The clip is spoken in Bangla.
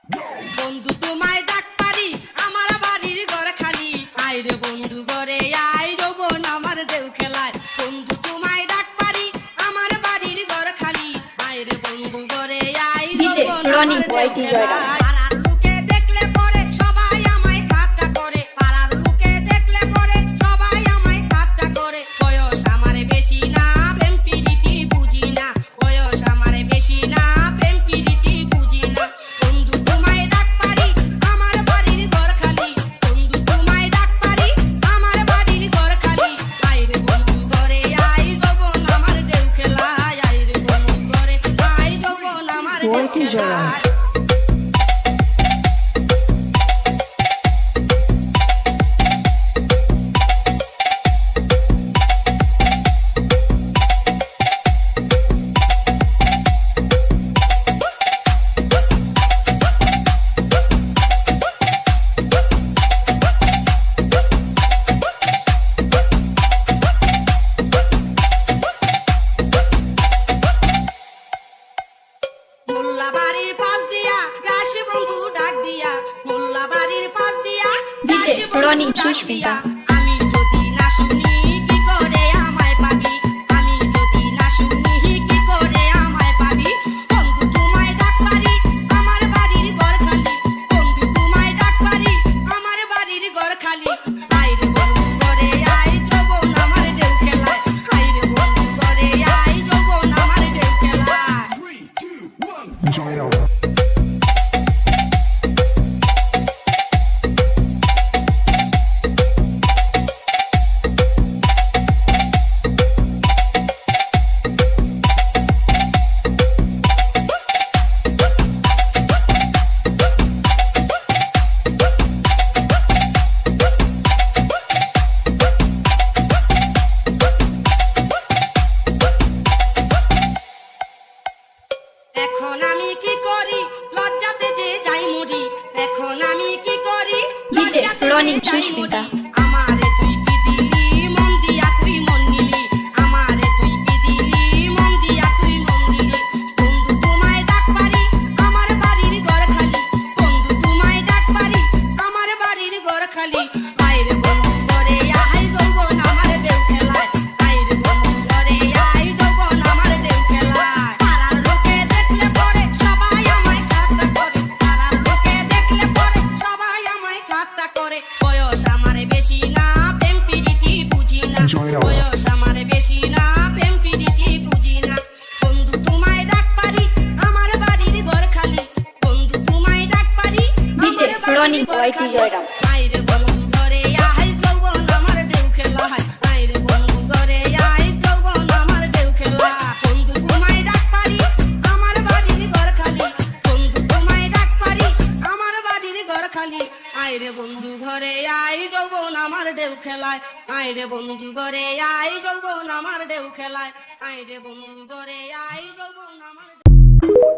বন্ধু তোমায় ডাক পারি আমার বাড়ির ঘর খালি আয় রে বন্ধু ঘরে আয় যৌবন আমার ঢেউ খেলায় বন্ধু তোমায় ডাক পারি আমার বাড়ির ঘর খালি আয় রে বন্ধু ঘরে আয় যৌবন আমার ঢেউ খেলায় পাড়ার লোকে দেখলে পরে সবাই আমায় ঠাট্টা করে পাড়ার লোকে দেখলে পরে সবাই আমায় ঠাট্টা করে বয়স আমার বেশি না প্রেম প্রীতি বুঝি না বয়স আমার বেশি না প্রেম প্রীতি বুঝি না বন্ধু তোমায় ডাক পারি আমার বাড়ির ঘর খালি বন্ধু তোমায় ডাক পারি আমার বাড়ির ঘর খালি আয় রে বন্ধু ঘরে আয় যৌবন আমার ঢেউ খেলায় আয় রে বন্ধু ঘরে আয় যৌবন আমার ঢেউ খেলায় মোল্লা বাড়ির পাশ দিয়া গাছে বন্ধু ডাক দিয়া মোল্লা বাড়ির পাশ দিয়া গাছে বন্ধু ডাক দিয়া আমি যদি না শুনি কি করে আমায় পাবি আমি যদি না শুনি কি করে আমায় পাবি বন্ধু তোমায় ডাক পারি আমার বাড়ির ঘর খালি বন্ধু তোমায় ডাক পারি আমার বাড়ির ঘর খালি আয় রে বন্ধু ঘরে আয় যৌবন আমার ঢেউ খেলায় আয় রে বন্ধু ঘরে আয় যৌবন আমার ঢেউ খেলায় এখন আমি কি করি লজ্জাতে যে যাই মরি এখন আমি কি করি লজ্জাতে যে যাই মরি আমারে তুই কি দিলি মন দিয়া তুই মন নিলি আমারে তুই কি দিলি মন দিয়া তুই মন নিলি বন্ধু তোমায় ডাক পারি আমার বাড়ির ঘর খালি বন্ধু তোমায় ডাক পারি আমার বাড়ির ঘর খালি আয় রে বন্ধু ঘরে আয় যৌবন আমার ঢেউ খেলায় আয় রে বন্ধু ঘরে আয় যৌবন আমার ঢেউ খেলায় পাড়ার লোকে দেখলে পরে সবাই আমায় ঠাট্টা করে পাড়ার লোকে দেখলে পরে সবাই আমায় ঠাট্টা করে বয়স আমার বেশি না প্রেম প্রীতি বুঝি না বয়স আমার বেশি না প্রেম প্রীতি বুঝি না বন্ধু তোমায় ডাক পারি আমার বাড়ির ঘর খালি বন্ধু তোমায় ডাক পারি আমার বাড়ির ঘর খালি আয় রে বন্ধু ঘরে আয় যৌবন আমার ঢেউ খেলায় আয় রে বন্ধু ঘরে আয় যৌবন আমার ঢেউ খেলায় বন্ধু তোমায় ডাক পারি আমার বাড়ির ঘর খালি বন্ধু তোমায় ডাক পারি আমার বাড়ির ঘর খালি আয় রে বন্ধু ঘরে আয় যৌবন আমার ঢেউ খেলায় আয় রে বন্ধু ঘরে আয় যৌবন আমার ঢেউ খেলায় আয় রে বন্ধু ঘরে আয় যৌবন আমার